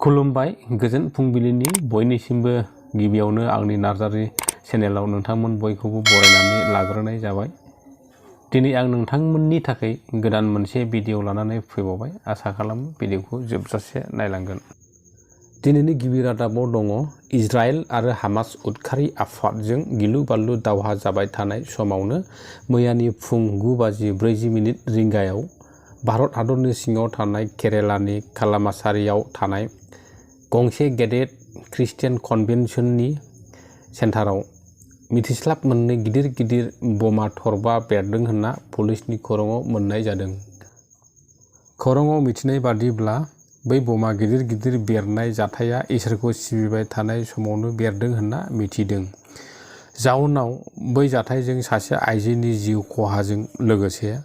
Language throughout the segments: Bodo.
खुलुमबाय गोजोन फुंबिलिनि बयनिसिमबो गिबियावनो आंनि नार्जारी चेनेलाव नोंथांमोन बयखौबो बरायनानै लाग्रोनाय जाबाय। दिनै आं नोंथांमोननि थाखाय गोदान मोनसे भिडिअ लानानै फैबावबाय। आसा खालामो भिडिअखौ जोबजासे नायलांगोन। दिनैनि गिबि रादाबाव दङ इजराइल आरो हामास उदखारि आफादजों गिलु बालु दावहा जाबाय थानाय समावनो मैयानि फुं 9:40 रिंगायाव भारत हादरनि सिङाव थानाय केरेलानि कालामासारियाव थानाय गंसे गेदेर ख्रिस्टियान कन्भेन्शननि सेन्टाराव मिथिस्लाब मोननै गिदिर बमा थरबा बेरदों होनना पुलिसनि खौराङाव मोननाय जादों। खौराङाव मिथिनाय बादिब्ला बै बमा गिदिर बेरनाय जाथाया इसोरखौ सिबिबाय थानाय समावनो बेरदों होनना मिथिदों। जाउनाव बै जाथायजों सासे आइजोनि जिउ खहाजों लोगोसे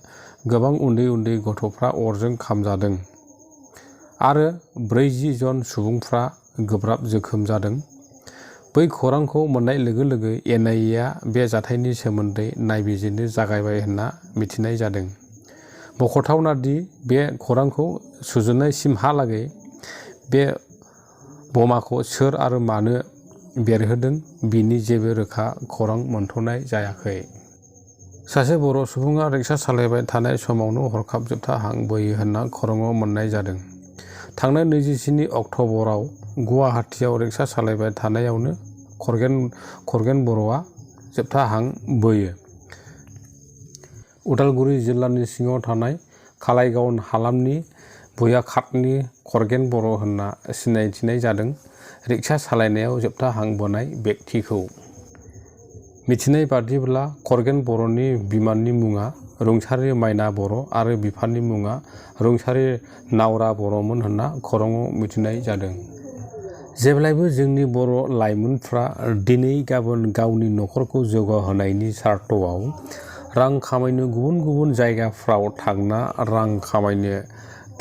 गोबां उन्दै गथ'फ्रा अरजों खामजादों आरो 40 जन सुबुंफ्रा गोब्राब जोखोम जादों। बै खौरांखौ मोननाय लोगो लोगो एनआईएआ बे जाथायनि सोमोन्दै नायबिजिरनो जागायबाय होनना मिथिनाय जादों। मख'थावना दि बे खौरांखौ सुजुनायसिमहालागै बे बमाखौ सोर आरो मानो बेरहोदों बिनि जेबो रोखा खौरां मोनथ'नाय जायाखै। सासे बर' सुबुङा रिक्सा सालायबाय थानाय समावनो हरखाब जोबथा हां बोयो होनना खौराङाव मोननाय जादों। थांनाय 27 अक्ट'बराव गुवाहाटीआव रिक्सा सालायबाय थानायावनो खरगेन बर'आ जोबथा हां बोयो। उदालगुरि जिल्लानि सिङाव थानाय कालाइगाव हालामनि बुयाखातनि खरगेन बर' होनना सिनायथिनाय जादों। रिक्सा सालायनायाव जोबथा हां बोनाय व्यक्तिखौ मिथिनाय बादिब्ला खरगेन बर'नि बिमानि मुङा रुंसारि माइना बर' आरो बिफानि मुङा रुंसारि नावरा बर'मोन होनना खौराङाव मिथिनाय जादों। जेब्लायबो जोंनि बर' लाइमोनफ्रा दिनै गाबोन गावनि न'खरखौ जौगाहोनायनि सार्थआव रां खामायनो गुबुन जायगाफ्राव थांना रां खामायनो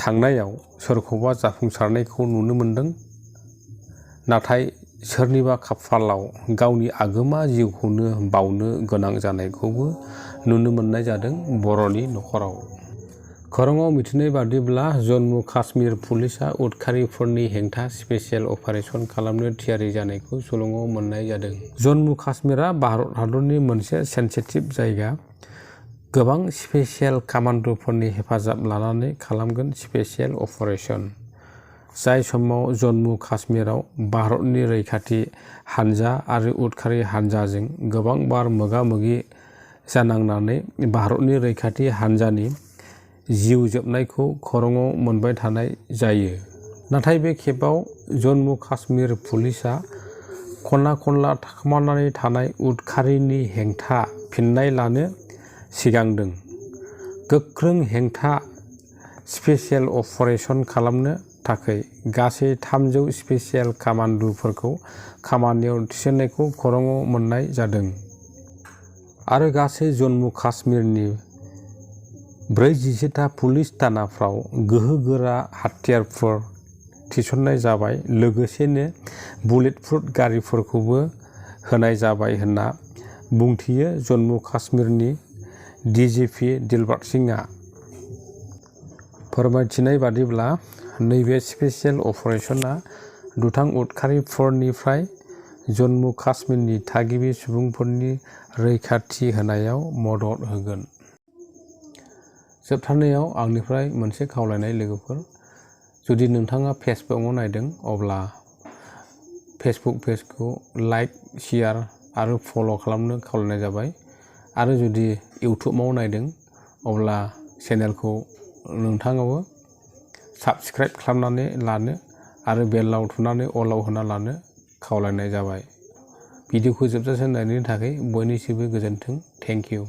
थांनायाव सोरखौबा जाफुंसारनायखौ नुनो मोनदों। नाथाय सोरनिबा खाफालाव गावनि आगोमा जिउखौनो बावनो गोनां जानायखौबो नुनो मोननाय जादों बर'नि न'खराव। खौराङाव मिथिनाय बादिब्ला जम्मु काश्मीर पुलिसआ उदखारिफोरनि हेंथा स्पेशेल अपारेशन खालामनो थियारि जानायखौ सुलुङाव मोननाय जादों। जम्मु काश्मीरआ भारत हादरनि मोनसे सेन्सिटिभ जायगा। गोबां स्पेशेल कामान्ड'फोरनि हेफाजाब लानानै खालामगोन स्पेशेल अपारेशन। जाय समाव जम्मु काश्मीराव भारतनि रैखाथि हानजा आरो उदखारि हानजाजों गोबां बार मोगा-मोगि जानांनानै भारतनि रैखाथि हानजानि जिउ जोबनायखौ खौराङाव मोनबाय थानाय जायो। नाथाय बे खेबाव जम्मु काश्मीर पुलिसआ खना-खनला थाखोमानानै थानाय उदखारिनि हेंथा फिननाय लानो सिगांदों। गोख्रों हेंथा स्पेशेल अपारेशन खालामनो थाखाय गासै 300 स्पेशेल कामान्ड'फोरखौ खामानियाव थिसननायखौ खौराङाव मोननाय जादों आरो गासै जम्मु काश्मीरनि 47टा पुलिस थानाफ्राव गोहोगोरा हाथियारफोर थिसननाय जाबाय। लोगोसेनो बुलेटप्रुफ गारिफोरखौबो होनाय जाबाय होनना बुंथियो जम्मु काश्मीरनि डिजिपि दिलबाग सिंहआ। फोरमायथिनाय बादिब्ला नैबे स्पेशेल अपारेशना दुथां उदखारिफोरनिफ्राय जम्मु काश्मीरनि थागिबि सुबुंफोरनि रैखाथि होनायाव मदद होगोन। जोबथारनायाव आंनिफ्राय मोनसे खावलायनाय लोगोफोर, जुदि नोंथाङा फेसबुकआव नायदों अब्ला फेसबुक पेजखौ लाइक, शेयार आरो फल' खालामनो खावलायनाय जाबाय। आरो जुदि इउटुबाव नायदों अब्ला चेनेलखौ नोंथाङाबो साबस्क्राइब खालामनानै लानो आरो बेलाव थुनानै अलाव होना लानो खावलायनाय जाबाय। भिडिअखौ जोबजासे नायनायनि थाखाय बयनिसिमबो गोजोन्थों। Thank you.